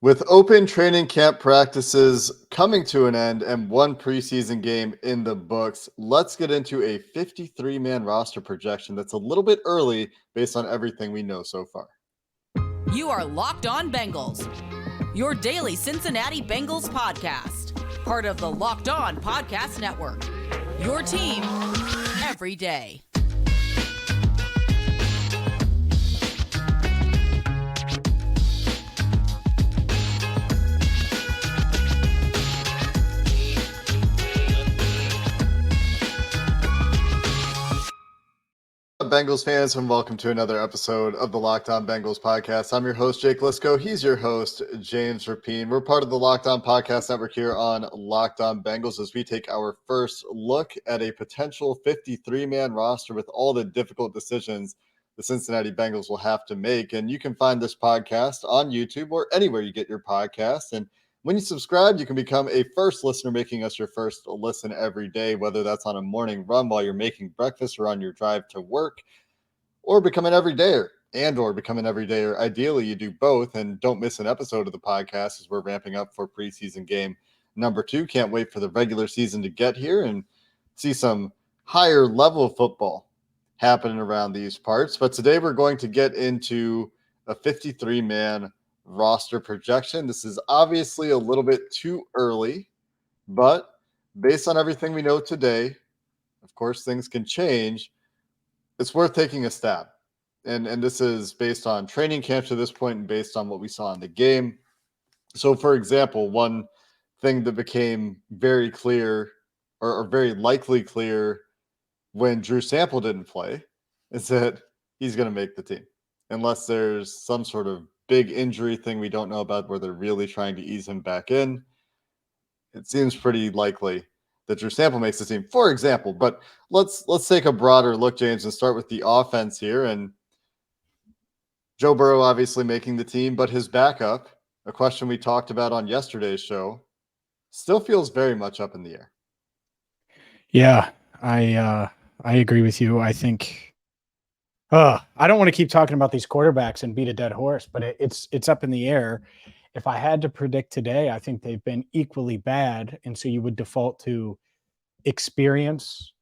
With open training camp practices coming to an end and one preseason game in the books, let's get into a 53-man roster projection that's a little bit early based on everything we know so far. You are Locked On Bengals, your daily Cincinnati Bengals podcast, part of the Locked On Podcast Network, your team every day. Bengals fans, and welcome to another episode of the Locked On Bengals podcast. I'm your host, Jake Lisco. He's your host, James Rapine. We're part of the Locked On Podcast Network here on Locked On Bengals as we take our first look at a potential 53-man roster with all the difficult decisions the Cincinnati Bengals will have to make. And you can find this podcast on YouTube or anywhere you get your podcasts. And when you subscribe, you can become a first listener, making us your first listen every day, whether that's on a morning run while you're making breakfast or on your drive to work, or become an everydayer or become an everydayer. Ideally, you do both and don't miss an episode of the podcast as we're ramping up for preseason game number 2. Can't wait for the regular season to get here and see some higher level football happening around these parts. But today we're going to get into a 53-man roster projection. This is obviously a little bit too early, but based on everything we know today, of course, things can change. It's worth taking a stab. And this is based on training camp to this point and based on what we saw in the game. So, for example, one thing that became very clear or very likely clear when Drew Sample didn't play is that he's going to make the team. Unless there's some sort of big injury thing we don't know about where they're really trying to ease him back in, it seems pretty likely that Drew Sample makes the team, for example. But let's take a broader look, James, and start with the offense here. And Joe Burrow obviously making the team, but his backup, a question we talked about on yesterday's show, still feels very much up in the air. Yeah, I agree with you. I think I don't want to keep talking about these quarterbacks and beat a dead horse, but it's up in the air. If I had to predict today, I think they've been equally bad, and so you would default to experience.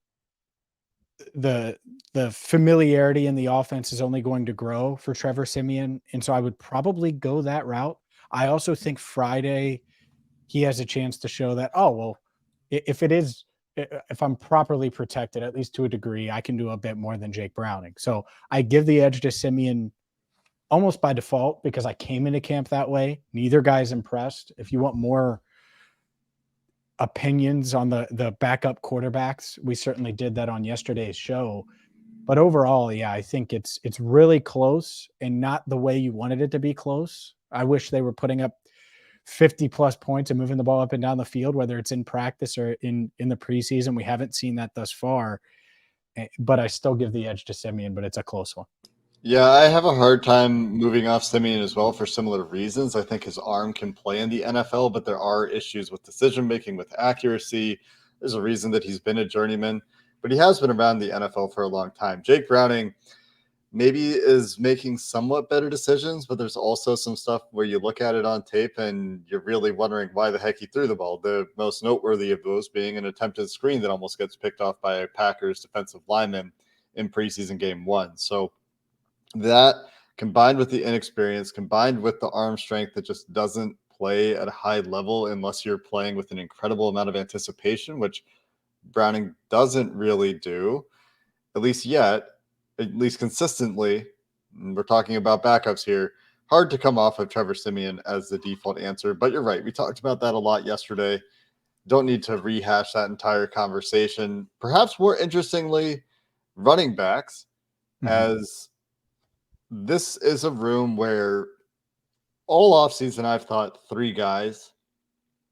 The familiarity in the offense is only going to grow for Trevor Siemian, and so I would probably go that route. I also think Friday he has a chance to show that, oh, well, if I'm properly protected, at least to a degree, I can do a bit more than Jake Browning. So I give the edge to Siemian almost by default because I came into camp that way. Neither guy's impressed. If you want more opinions on the backup quarterbacks, we certainly did that on yesterday's show. But overall, yeah, I think it's really close and not the way you wanted it to be close. I wish they were putting up 50 plus points and moving the ball up and down the field, whether it's in practice or in the preseason. We haven't seen that thus far, but I still give the edge to Siemian, but it's a close one. Yeah, I have a hard time moving off Siemian as well for similar reasons. I think his arm can play in the NFL, but there are issues with decision-making, with accuracy. There's a reason that he's been a journeyman, but he has been around the NFL for a long time. Jake Browning maybe is making somewhat better decisions, but there's also some stuff where you look at it on tape and you're really wondering why the heck he threw the ball. The most noteworthy of those being an attempted screen that almost gets picked off by a Packers defensive lineman in preseason game 1. So that combined with the inexperience, combined with the arm strength that just doesn't play at a high level unless you're playing with an incredible amount of anticipation, which Browning doesn't really do, at least yet, at least consistently. We're talking about backups here. Hard to come off of Trevor Siemian as the default answer, but you're right. We talked about that a lot yesterday. Don't need to rehash that entire conversation. Perhaps more interestingly, running backs, as this is a room where all offseason I've thought 3 guys,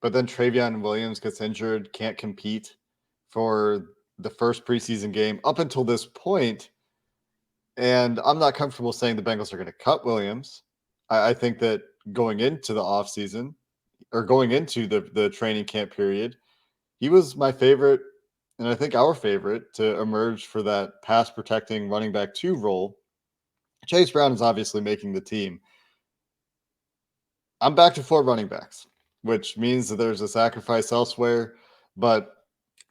but then Travion Williams gets injured, can't compete for the first preseason game up until this point. And I'm not comfortable saying the Bengals are going to cut Williams. I think that going into the offseason or going into the training camp period, he was my favorite, and I think our favorite, to emerge for that pass protecting running back 2 role. Chase Brown is obviously making the team. I'm back to 4 running backs, which means that there's a sacrifice elsewhere. But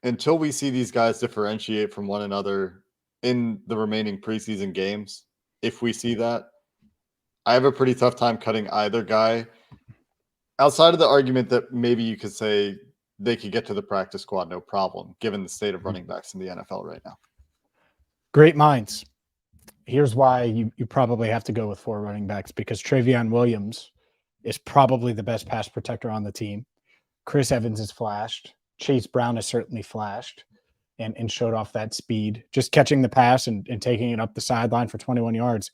until we see these guys differentiate from one another in the remaining preseason games, if we see that, I have a pretty tough time cutting either guy. Outside of the argument that maybe you could say they could get to the practice squad no problem, given the state of running backs in the NFL right now. Great minds. Here's why you probably have to go with 4 running backs, because Travion Williams is probably the best pass protector on the team. Chris Evans has flashed. Chase Brown has certainly flashed and showed off that speed. Just catching the pass and taking it up the sideline for 21 yards.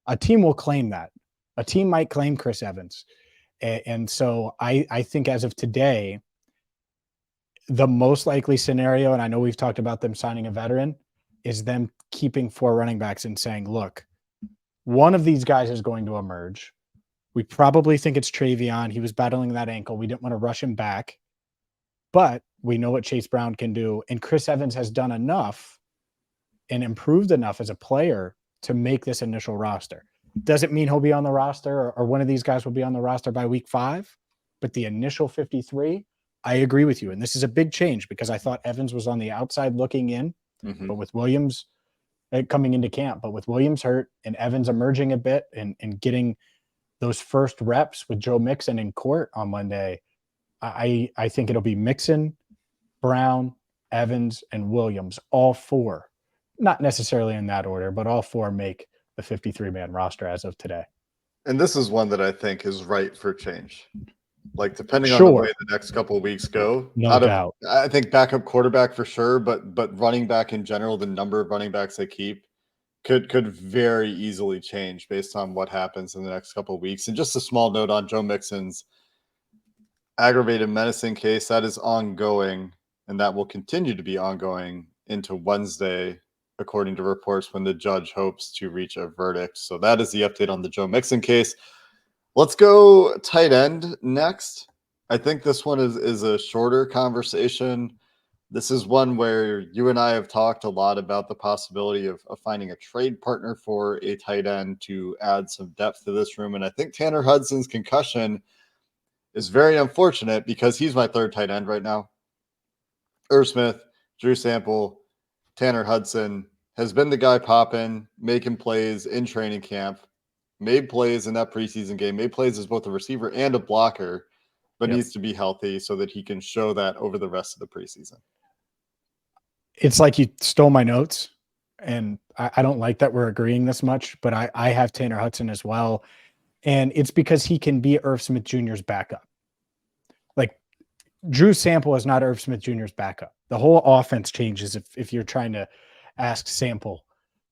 A team will claim that. A team might claim Chris Evans. And so I think as of today, the most likely scenario, and I know we've talked about them signing a veteran, is them keeping 4 running backs and saying, look, one of these guys is going to emerge. We probably think it's Travion. He was battling that ankle. We didn't want to rush him back. But we know what Chase Brown can do. And Chris Evans has done enough and improved enough as a player to make this initial roster. Doesn't mean he'll be on the roster or one of these guys will be on the roster by week 5. But the initial 53, I agree with you. And this is a big change because I thought Evans was on the outside looking in. But with Williams coming into camp, but with Williams hurt and Evans emerging a bit and getting those first reps with Joe Mixon in court on Monday, I think it'll be Mixon, Brown, Evans, and Williams, all 4. Not necessarily in that order, but all 4 make the 53-man roster as of today. And this is one that I think is ripe for change. Like, depending on the way the next couple of weeks go, no doubt. I think backup quarterback for sure, but running back in general, the number of running backs they keep could very easily change based on what happens in the next couple of weeks. And just a small note on Joe Mixon's aggravated menacing case, that is ongoing, and that will continue to be ongoing into Wednesday, according to reports, when the judge hopes to reach a verdict. So that is the update on the Joe Mixon case. Let's go tight end next. I think this one is a shorter conversation. This is one where you and I have talked a lot about the possibility of finding a trade partner for a tight end to add some depth to this room. And I think Tanner Hudson's concussion is very unfortunate because he's my 3rd tight end right now. Irv Smith, Drew Sample, Tanner Hudson has been the guy popping, making plays in training camp. Made plays in that preseason game, made plays as both a receiver and a blocker, but needs to be healthy so that he can show that over the rest of the preseason. It's like you stole my notes, and I don't like that we're agreeing this much, but I have Tanner Hudson as well. And it's because he can be Irv Smith Jr.'s backup. Like, Drew Sample is not Irv Smith Jr.'s backup. The whole offense changes if you're trying to ask Sample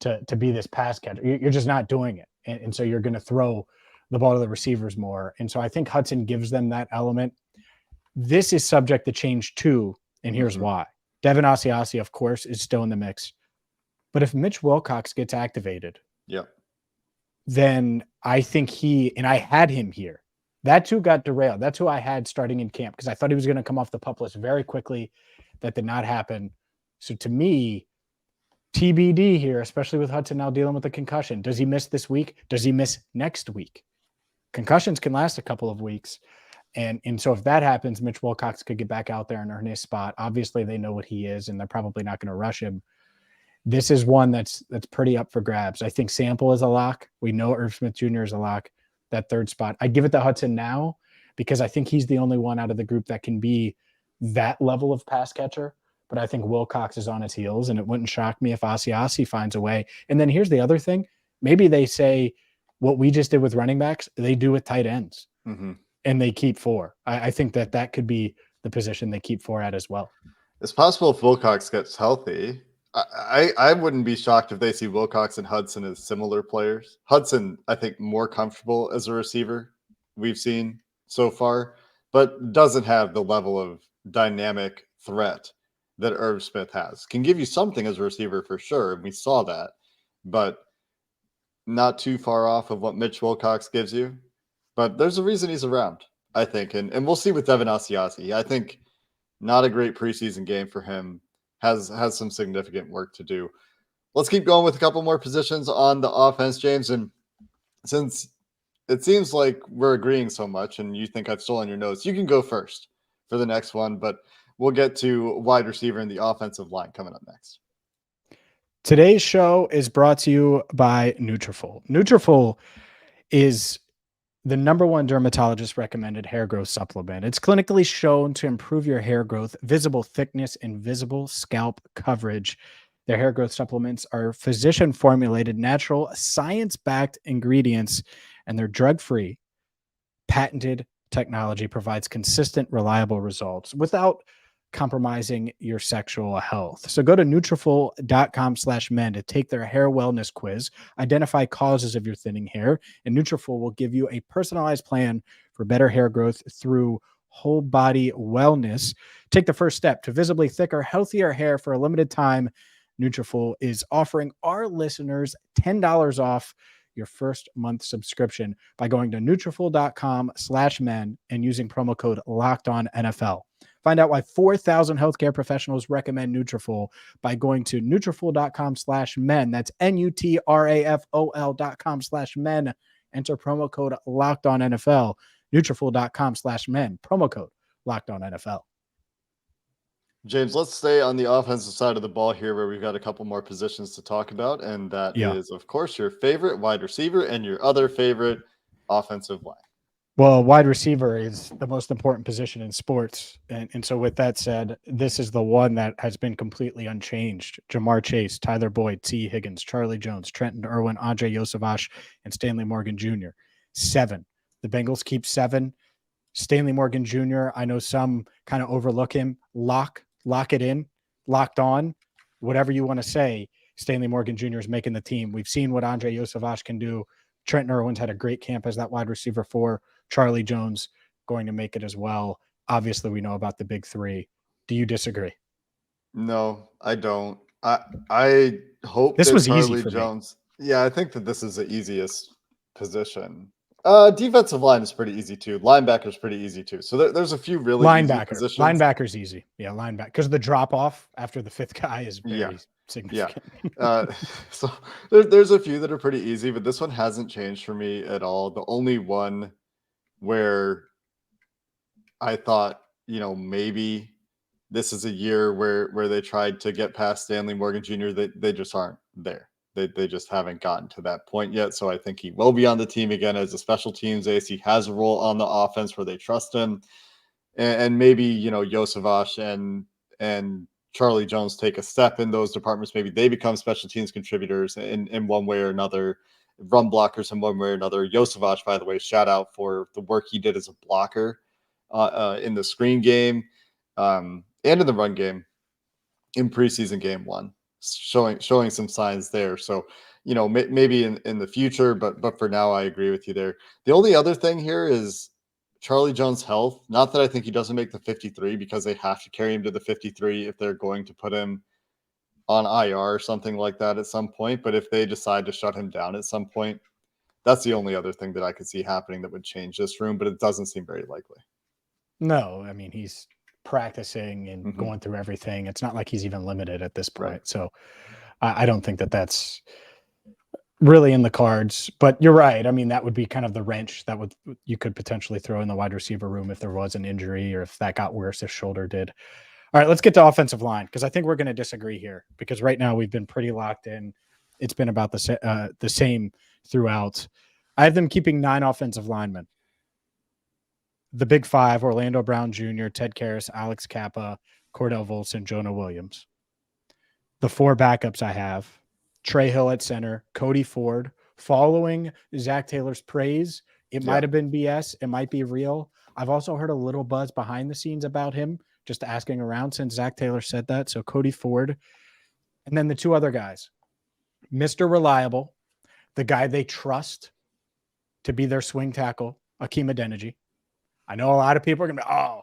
to be this pass catcher. You're just not doing it. And so you're going to throw the ball to the receivers more. And so I think Hudson gives them that element. This is subject to change too, and here's why. Devin Asiasi, of course, is still in the mix. But if Mitch Wilcox gets activated, then I think and I had him here. That's who got derailed. That's who I had starting in camp because I thought he was going to come off the PUP list very quickly. That did not happen. So to me, TBD here, especially with Hudson now dealing with a concussion. Does he miss this week? Does he miss next week? Concussions can last a couple of weeks. And so if that happens, Mitch Wilcox could get back out there and earn his spot. Obviously, they know what he is, and they're probably not going to rush him. This is one that's pretty up for grabs. I think Sample is a lock. We know Irv Smith Jr. is a lock, that 3rd spot. I give it to Hudson now because I think he's the only one out of the group that can be that level of pass catcher. But I think Wilcox is on his heels, and it wouldn't shock me if Asiasi finds a way. And then here's the other thing. Maybe they say what we just did with running backs, they do with tight ends, and they keep 4. I think that could be the position they keep 4 at as well. It's possible if Wilcox gets healthy. I wouldn't be shocked if they see Wilcox and Hudson as similar players. Hudson, I think, more comfortable as a receiver we've seen so far, but doesn't have the level of dynamic threat that Irv Smith has. Can give you something as a receiver for sure, and we saw that, but not too far off of what Mitch Wilcox gives you. But there's a reason he's around, I think, and we'll see with Devin Asiasi. I think not a great preseason game for him, has some significant work to do. Let's keep going with a couple more positions on the offense, James, and since it seems like we're agreeing so much, and you think I've stolen your notes. You can go first for the next one, but we'll get to wide receiver and the offensive line coming up next. Today's show is brought to you by Nutrafol. Nutrafol is the number one dermatologist recommended hair growth supplement. It's clinically shown to improve your hair growth, visible thickness, and visible scalp coverage. Their hair growth supplements are physician formulated, natural, science-backed ingredients, and they're drug-free. Patented technology provides consistent, reliable results without compromising your sexual health. So go to Nutrafol.com/men to take their hair wellness quiz, identify causes of your thinning hair, and Nutrafol will give you a personalized plan for better hair growth through whole body wellness. Take the first step to visibly thicker, healthier hair. For a limited time, Nutrafol is offering our listeners $10 off your first month subscription by going to Nutrafol.com/men and using promo code LOCKEDONNFL. Find out why 4,000 healthcare professionals recommend Nutrafol by going to Nutrafol.com/men. That's Nutrafol.com/men. Enter promo code LOCKEDONNFL. Nutrafol.com/men. Promo code LOCKEDONNFL. James, let's stay on the offensive side of the ball here, where we've got a couple more positions to talk about, and that is, of course, your favorite wide receiver and your other favorite offensive line. Well, wide receiver is the most important position in sports. And so with that said, this is the one that has been completely unchanged. Jamar Chase, Tyler Boyd, T. Higgins, Charlie Jones, Trenton Irwin, Andre Yosavash, and Stanley Morgan Jr. 7. The Bengals keep 7. Stanley Morgan Jr., I know some kind of overlook him. Lock it in, locked on, whatever you want to say. Stanley Morgan Jr. is making the team. We've seen what Andre Yosavash can do. Trenton Irwin's had a great camp as that wide receiver 4. Charlie Jones going to make it as well. Obviously, we know about the big 3. Do you disagree? No, I don't. I hope this that was Charlie easy for Jones. Me. Yeah, I think that this is the easiest position. Defensive line is pretty easy too. Linebacker is pretty easy too. So there's a few really easy positions. Linebacker's easy. Yeah, linebacker, because the drop off after the 5th guy is very significant. Yeah. So there's a few that are pretty easy, but this one hasn't changed for me at all. The only one where I thought, maybe this is a year where they tried to get past Stanley Morgan Jr., they just aren't there. They just haven't gotten to that point yet. So I think he will be on the team again as a special teams ace. He has a role on the offense where they trust him. And maybe, Yosavash and Charlie Jones take a step in those departments. Maybe they become special teams contributors in one way or another, run blockers in one way or another. Yosavash, by the way, shout out for the work he did as a blocker in the screen game and in the run game in preseason game 1, showing some signs there. So, maybe in the future, but for now, I agree with you there. The only other thing here is Charlie Jones' health. Not that I think he doesn't make the 53, because they have to carry him to the 53 if they're going to put him on IR or something like that at some point. But if they decide to shut him down at some point, that's the only other thing that I could see happening that would change this room, but it doesn't seem very likely. No, I mean, he's practicing and going through everything. It's not like he's even limited at this point. Right. So I don't think that that's really in the cards, but you're right. I mean, that would be kind of the wrench that you could potentially throw in the wide receiver room if there was an injury, or if that got worse, if shoulder did. All right, let's get to offensive line, because I think we're going to disagree here, because right now we've been pretty locked in. It's been about the same throughout. I have them keeping 9 offensive linemen. The big 5: Orlando Brown Jr., Ted Karras, Alex Kappa, Cordell Volson, Jonah Williams. The 4 backups I have: Trey Hill at center, Cody Ford. Following Zach Taylor's praise, it might have been BS. It might be real. I've also heard a little buzz behind the scenes about him, just asking around since Zach Taylor said that. So Cody Ford. And then the 2 other guys: Mr. Reliable, the guy they trust to be their swing tackle, Akeem Adeniji. I know a lot of people are going to be, oh.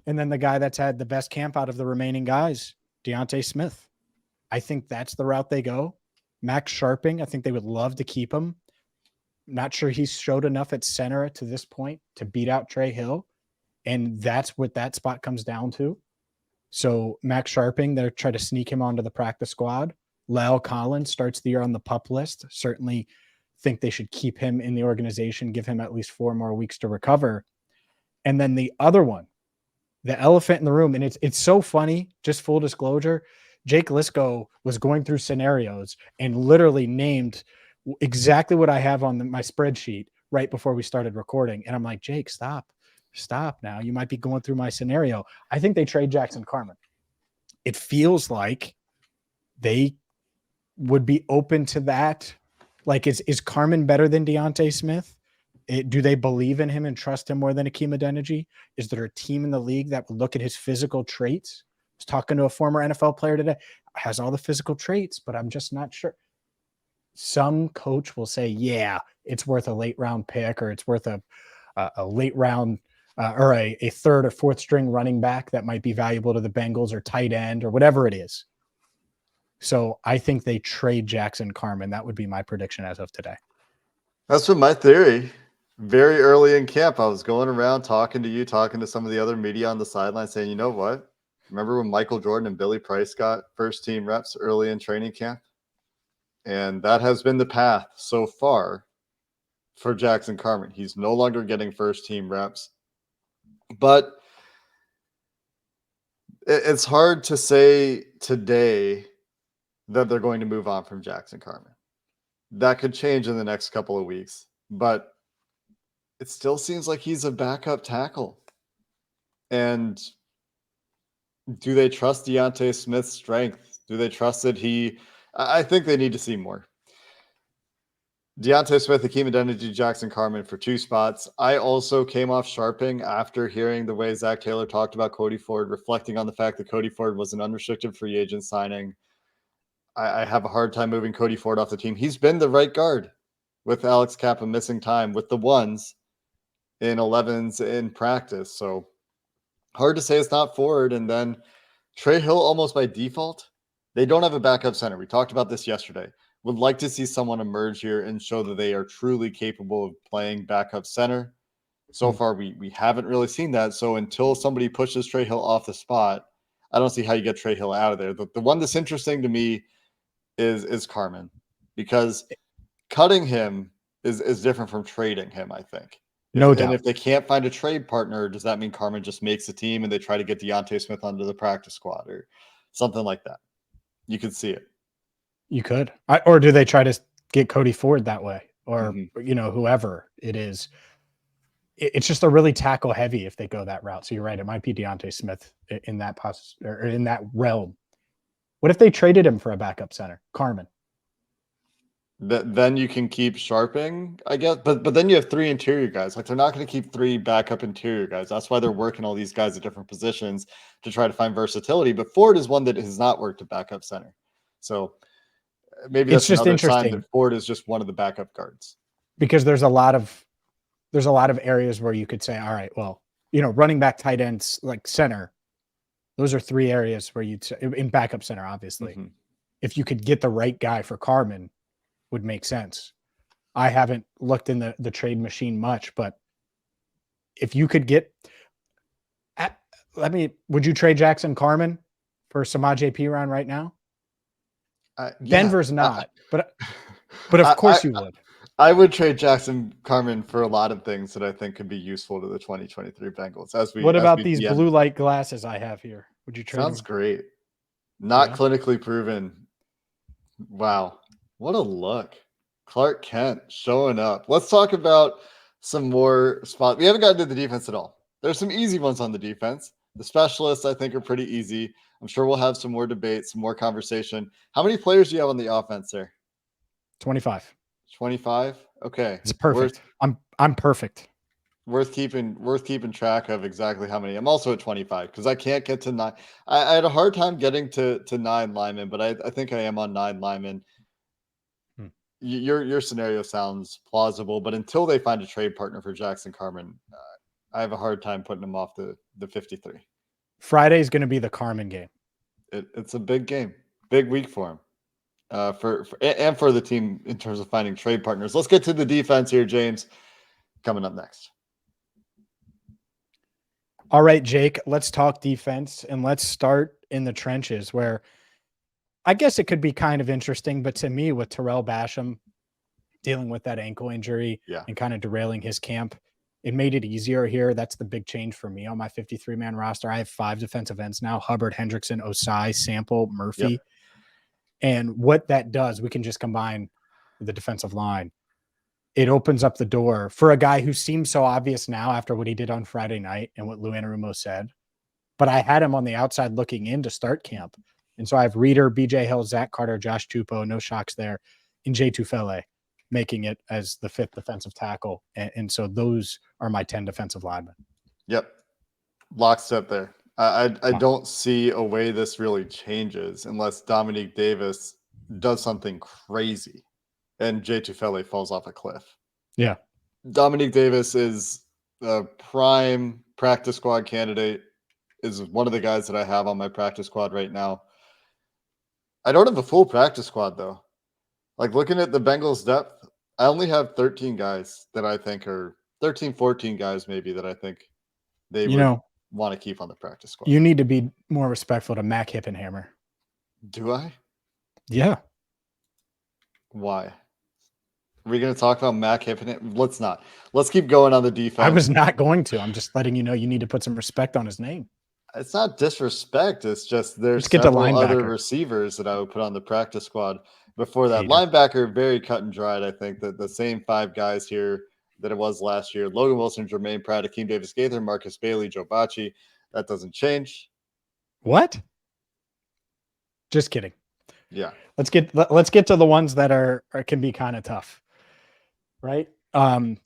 And then the guy that's had the best camp out of the remaining guys, Deontay Smith. I think that's the route they go. Max Sharping, I think they would love to keep him. Not sure he's showed enough at center to this point to beat out Trey Hill. And that's what that spot comes down to. So Max Sharping, they're trying to sneak him onto the practice squad. La'el Collins starts the year on the PUP list. Certainly think they should keep him in the organization, give him at least 4 more weeks to recover. And then the other one, the elephant in the room, and it's so funny, just full disclosure, Jake Lisco was going through scenarios and literally named exactly what I have on my spreadsheet right before we started recording. And I'm like, Jake, stop now. You might be going through my scenario. I think they trade Jackson Carman. It feels like they would be open to that. Like, is Carman better than Deontay Smith? Do they believe in him and trust him more than Akeem Adeniji? Is there a team in the league that would look at his physical traits? I was talking to a former NFL player today, has all the physical traits, but I'm just not sure. Some coach will say, yeah, it's worth a late round pick, or it's worth a late round or a third or fourth string running back that might be valuable to the Bengals, or tight end, or whatever it is. So I think they trade Jackson Carman. That would be my prediction as of today. That's been my theory. Very early in camp, I was going around talking to some of the other media on the sideline, saying, you know what? Remember when Michael Jordan and Billy Price got first team reps early in training camp? And that has been the path so far for Jackson Carman. He's no longer getting first team reps. But it's hard to say today that they're going to move on from Jackson Carman. That could change in the next couple of weeks. But it still seems like he's a backup tackle. And do they trust Deontay Smith's strength? Do they trust that I think they need to see more. Deontay Smith, Akeem Adeniji, Jackson Carman for 2 spots. I also came off sharping after hearing the way Zach Taylor talked about Cody Ford, reflecting on the fact that Cody Ford was an unrestricted free agent signing. I have a hard time moving Cody Ford off the team. He's been the right guard with Alex Kappa missing time with the ones in 11s in practice. So hard to say it's not Ford. And then Trey Hill, almost by default, they don't have a backup center. We talked about this yesterday. Would like to see someone emerge here and show that they are truly capable of playing backup center. So far, we haven't really seen that. So until somebody pushes Trey Hill off the spot, I don't see how you get Trey Hill out of there. The one that's interesting to me is Carman, because cutting him is different from trading him, I think. No doubt. And if they can't find a trade partner, does that mean Carman just makes the team and they try to get Deontay Smith onto the practice squad or something like that? You could see it. You could. Or do they try to get Cody Ford that way? Or, whoever it is. It's just a really tackle heavy if they go that route. So you're right. It might be Deontay Smith in that or in that realm. What if they traded him for a backup center? Carman. Then you can keep sharping, I guess. But then you have 3 interior guys. Like, they're not going to keep 3 backup interior guys. That's why they're working all these guys at different positions to try to find versatility. But Ford is one that has not worked at backup center. So maybe that's just another sign that Ford is just one of the backup guards. Because there's a lot of areas where you could say, all right, well, running back, tight ends, like center, those are 3 areas where you'd say, in backup center, obviously, if you could get the right guy for Carman, would make sense. I haven't looked in the trade machine much, but if you could get, would you trade Jackson Carman for Samaje Perine right now? Denver's not, but of course you would. I would trade Jackson Carman for a lot of things that I think could be useful to the 2023 Bengals. What about these blue light glasses I have here? Would you trade Sounds them? Great. Not clinically proven. Wow. What a look. Clark Kent showing up. Let's talk about some more spots. We haven't gotten to the defense at all. There's some easy ones on the defense. The specialists, I think, are pretty easy. I'm sure we'll have some more debate, some more conversation. How many players do you have on the offense there? 25. 25? Okay. It's perfect. I'm perfect. Worth keeping track of exactly how many. I'm also at 25 because I can't get to 9. I had a hard time getting to 9 linemen, but I think I am on 9 linemen. Your scenario sounds plausible, but until they find a trade partner for Jackson Carman, I have a hard time putting him off the 53. Friday is going to be the Carman game. It's a big game, big week for him, for the team in terms of finding trade partners. Let's get to the defense here, James. Coming up next. All right, Jake, let's talk defense, and let's start in the trenches where I guess it could be kind of interesting, but to me with Terrell Basham, dealing with that ankle injury Yeah. and kind of derailing his camp. It made it easier here. That's the big change for me on my 53-man roster. I have 5 defensive ends now: Hubbard, Hendrickson, Osai, Sample, Murphy. Yep. And what that does, we can just combine the defensive line. It opens up the door for a guy who seems so obvious now after what he did on Friday night and what Lou Anarumo said. But I had him on the outside looking in to start camp. And so I have Reeder, BJ Hill, Zach Carter, Josh Tupou, no shocks there, and Jay Tufele making it as the 5th defensive tackle. And so those are my 10 defensive linemen. Yep. Lockstep there. I don't see a way this really changes unless Dominique Davis does something crazy and Jay Tufele falls off a cliff. Yeah. Dominique Davis is a prime practice squad candidate, is one of the guys that I have on my practice squad right now. I don't have a full practice squad, though. Like, looking at the Bengals depth, I only have 13 guys that I think are 13, 14 guys maybe that I think they would want to keep on the practice squad. You need to be more respectful to Mac Hippenhammer. Do I? Yeah. Why? Are we going to talk about Mac Hippenhammer? Let's not. Let's keep going on the defense. I was not going to. I'm just letting you know you need to put some respect on his name. It's not disrespect. It's just there's several other receivers that I would put on the practice squad before that. Linebacker, very cut and dried. I think that the same 5 guys here that it was last year: Logan Wilson, Jermaine Pratt, Akeem Davis-Gaither, Marcus Bailey, Joe Bacci. That doesn't change. What? Just kidding. Yeah. Let's get to the ones that can be kind of tough, right?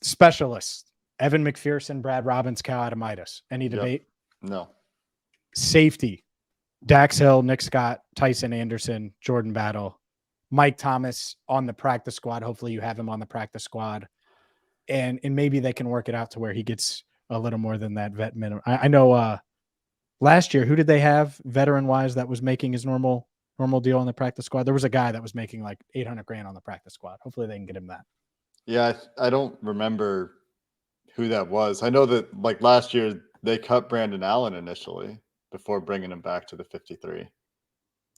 Specialists: Evan McPherson, Brad Robbins, Cal Adamitis. Any debate? Yep. No. Safety: Dax Hill, Nick Scott, Tyson Anderson, Jordan Battle, Mike Thomas on the practice squad. Hopefully you have him on the practice squad, and maybe they can work it out to where he gets a little more than that vet minimum. I know last year, who did they have veteran wise that was making his normal deal on the practice squad? There was a guy that was making like $800,000 on the practice squad. Hopefully they can get him that. Yeah, I don't remember who that was. I know that like last year they cut Brandon Allen initially before bringing him back to the 53.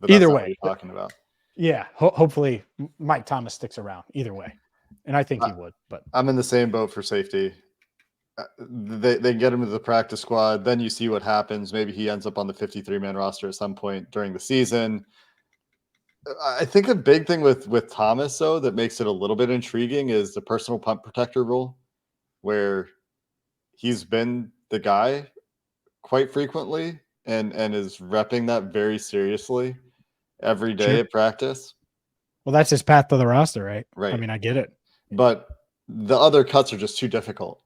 But either way, what you're talking about. Yeah, hopefully Mike Thomas sticks around. Either way, and I think he would. But I'm in the same boat for safety. They get him to the practice squad. Then you see what happens. Maybe he ends up on the 53-man roster at some point during the season. I think a big thing with Thomas, though, that makes it a little bit intriguing is the personal punt protector rule, where he's been the guy quite frequently and is repping that very seriously every day at practice. Well, that's his path to the roster, right? Right. I mean, I get it. But the other cuts are just too difficult.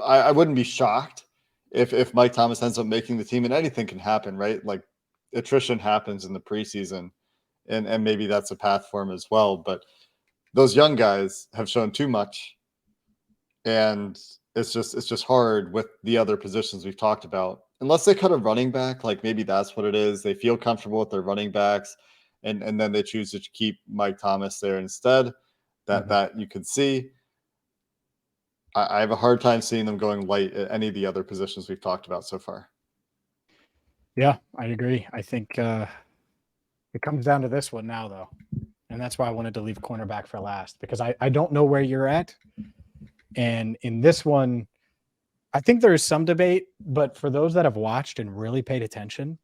I wouldn't be shocked if Mike Thomas ends up making the team, and anything can happen, right? Like, attrition happens in the preseason, and maybe that's a path for him as well. But those young guys have shown too much, and it's just hard with the other positions we've talked about. Unless they cut a running back, like maybe that's what it is. They feel comfortable with their running backs, and then they choose to keep Mike Thomas there instead. That you could see. I have a hard time seeing them going light at any of the other positions we've talked about so far. Yeah, I agree. I think it comes down to this one now, though. And that's why I wanted to leave cornerback for last, because I don't know where you're at. And in this one, I think there is some debate, but for those that have watched and really paid attention,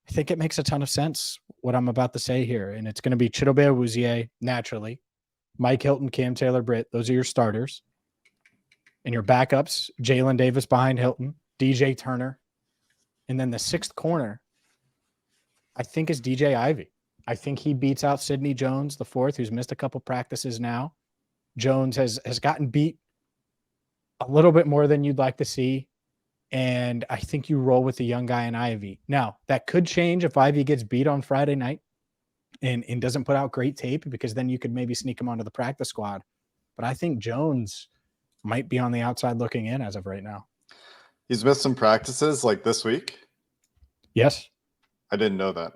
I think it makes a ton of sense what I'm about to say here. And it's going to be Chidobe Awuzie, naturally, Mike Hilton, Cam Taylor-Britt. Those are your starters. And your backups: Jalen Davis behind Hilton, DJ Turner. And then the 6th corner, I think, is DJ Ivey. I think he beats out Sidney Jones, the 4th, who's missed a couple practices now. Jones has gotten beat a little bit more than you'd like to see. And I think you roll with the young guy in Ivy. Now, that could change if Ivy gets beat on Friday night and doesn't put out great tape, because then you could maybe sneak him onto the practice squad. But I think Jones might be on the outside looking in as of right now. He's missed some practices like this week. Yes. I didn't know that.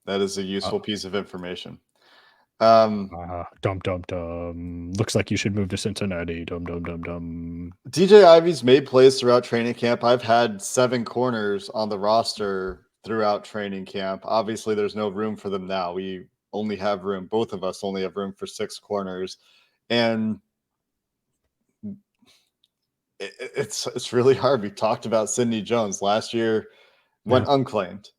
That is a useful piece of information. Dum dum dum. Looks like you should move to Cincinnati. Dum dum dum dum. DJ Ivey's made plays throughout training camp. I've had 7 corners on the roster throughout training camp. Obviously, there's no room for them now. We only have room. Both of us only have room for 6 corners. And it's really hard. We talked about Sidney Jones last year, went unclaimed,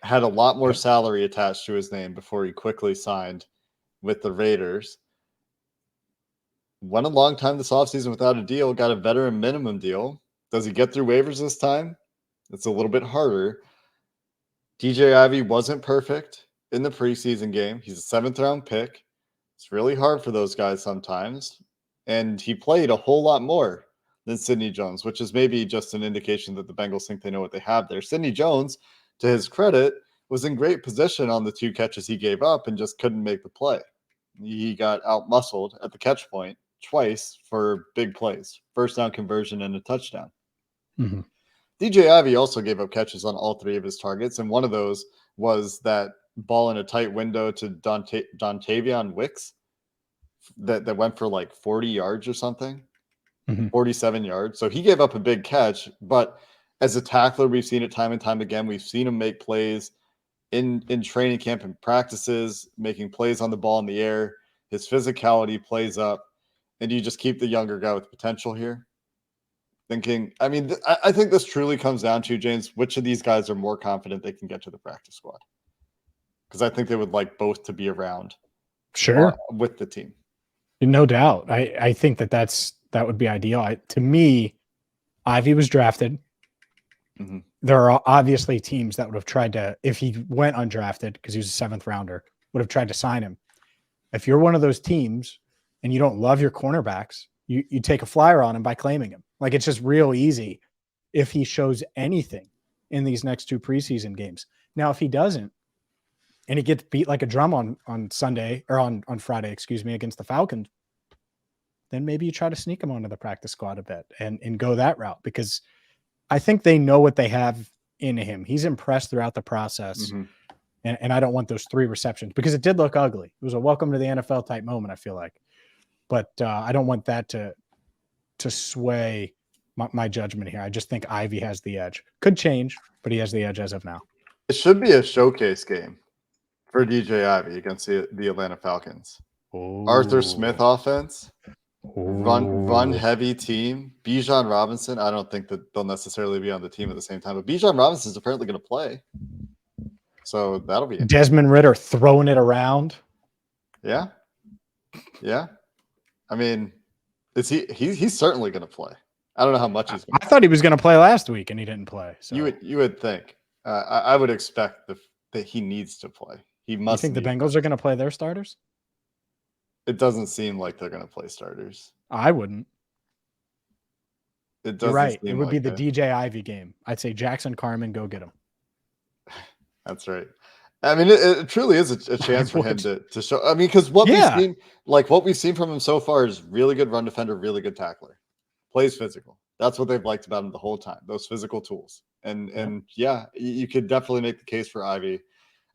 had a lot more salary attached to his name before he quickly signed with the Raiders. Went a long time this offseason without a deal, got a veteran minimum deal. Does he get through waivers this time? It's a little bit harder. DJ Ivey wasn't perfect in the preseason game. He's a 7th round pick. It's really hard for those guys sometimes. And he played a whole lot more than Sidney Jones, which is maybe just an indication that the Bengals think they know what they have there. Sidney Jones, to his credit, was in great position on the 2 catches he gave up and just couldn't make the play. He got out-muscled at the catch point twice for big plays, first down conversion and a touchdown. Mm-hmm. DJ Ivey also gave up catches on all 3 of his targets, and one of those was that ball in a tight window to Dontavion Wicks that went for like 40 yards or something. 47 yards. So he gave up a big catch, but as a tackler, we've seen it time and time again. We've seen him make plays in training camp and practices, making plays on the ball in the air. His physicality plays up, and you just keep the younger guy with potential here. Thinking, I mean, I think this truly comes down to, James, which of these guys are more confident they can get to the practice squad? Because I think they would like both to be around with the team. No doubt. I think that would be ideal. To me, Ivey was drafted. Mm-hmm. There are obviously teams that would have tried to, if he went undrafted because he was a 7th rounder, would have tried to sign him. If you're one of those teams and you don't love your cornerbacks, you take a flyer on him by claiming him. Like, it's just real easy if he shows anything in these next 2 preseason games. Now, if he doesn't, and he gets beat like a drum on Sunday or on Friday, against the Falcons, then maybe you try to sneak him onto the practice squad a bit and go that route, because I think they know what they have in him. He's impressed throughout the process. Mm-hmm. And I don't want those 3 receptions, because it did look ugly. It was a welcome to the NFL type moment, I feel like. But I don't want that to sway my judgment here. I just think Ivey has the edge. Could change, but he has the edge as of now. It should be a showcase game for DJ Ivey against the Atlanta Falcons. Ooh. Arthur Smith offense, run heavy team. Bijan Robinson, I don't think that they'll necessarily be on the team at the same time, but Bijan Robinson is apparently going to play. So that'll be Desmond Ridder throwing it around. Yeah. I mean, he's certainly going to play. I don't know how much he's going to I thought he was going to play last week, and he didn't play. So you would think. I would expect that he needs to play. He must. You think the Bengals are going to play their starters? It doesn't seem like they're going to play starters. I wouldn't. It doesn't. You're right. Seem It would like be the DJ Ivey game. I'd say Jackson Carman, go get him. That's right. I mean, it truly is a chance for him to show. I mean, because what we've seen from him so far is really good run defender, really good tackler, plays physical. That's what they've liked about him the whole time. Those physical tools, and you could definitely make the case for Ivey.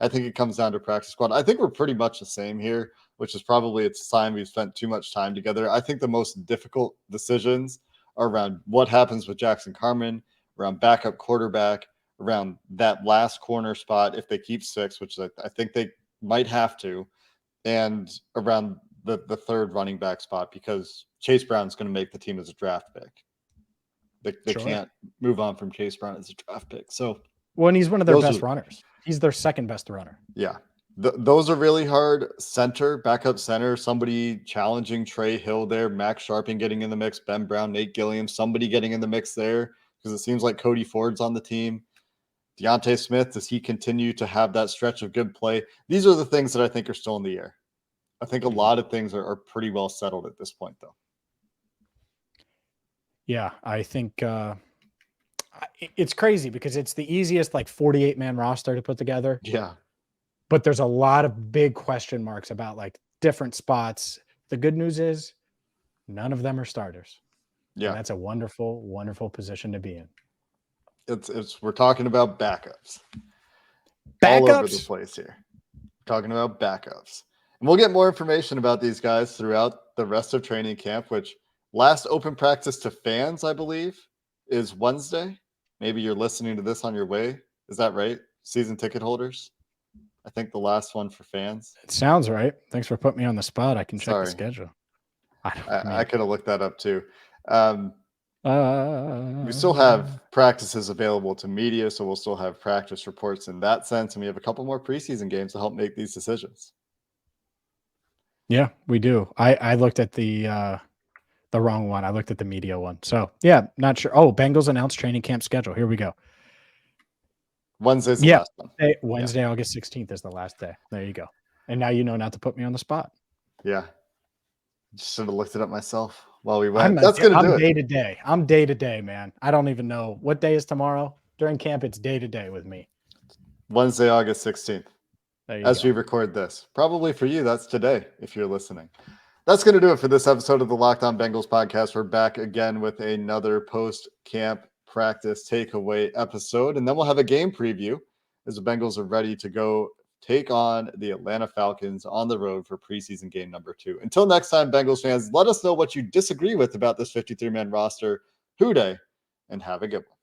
I think it comes down to practice squad. I think we're pretty much the same here, which is probably it's a sign we've spent too much time together. I think the most difficult decisions are around what happens with Jackson Carman, around backup quarterback, around that last corner spot if they keep 6, which I think they might have to, and around the 3rd running back spot, because Chase Brown's going to make the team as a draft pick. They can't move on from Chase Brown as a draft pick. So, and he's one of their best runners. He's their 2nd best runner. Yeah. Those are really hard. Backup center, somebody challenging Trey Hill there, Max Sharping getting in the mix, Ben Brown, Nate Gilliam, somebody getting in the mix there, because it seems like Cody Ford's on the team. Deontay Smith, does he continue to have that stretch of good play? These are the things that I think are still in the air. I think a lot of things are pretty well settled at this point, though. Yeah, I think it's crazy because it's the easiest 48-man roster to put together. Yeah. But there's a lot of big question marks about different spots. The good news is none of them are starters. Yeah. And that's a wonderful, wonderful position to be in. We're talking about backups. All over the place here. We're talking about backups. And we'll get more information about these guys throughout the rest of training camp, which last open practice to fans, I believe, is Wednesday. Maybe you're listening to this on your way. Is that right? Season ticket holders? I think the last one for fans. It sounds right. Thanks for putting me on the spot. I can check Sorry. the schedule. I could have looked that up too. We still Uh, have practices available to media, so we'll still have practice reports in that sense, and we have a couple more preseason games to help make these decisions. Yeah, we do. I looked at the wrong one. I looked at the media one. So yeah, not sure. Oh, Bengals announced training camp schedule. Here we go. Wednesday's the last one. Wednesday, August 16th is the last day. There you go. And now you know not to put me on the spot. Yeah. Just should have looked it up myself while we went. I'm day to day. I'm day to day, man. I don't even know what day is tomorrow. During camp, it's day to day with me. Wednesday, August 16th. As we record this. Probably for you, that's today, if you're listening. That's going to do it for this episode of the Locked On Bengals podcast. We're back again with another post-camp practice takeaway episode, and then we'll have a game preview as the Bengals are ready to go take on the Atlanta Falcons on the road for preseason game number 2. Until next time, Bengals fans, let us know what you disagree with about this 53-man roster. Hoo day, and have a good one.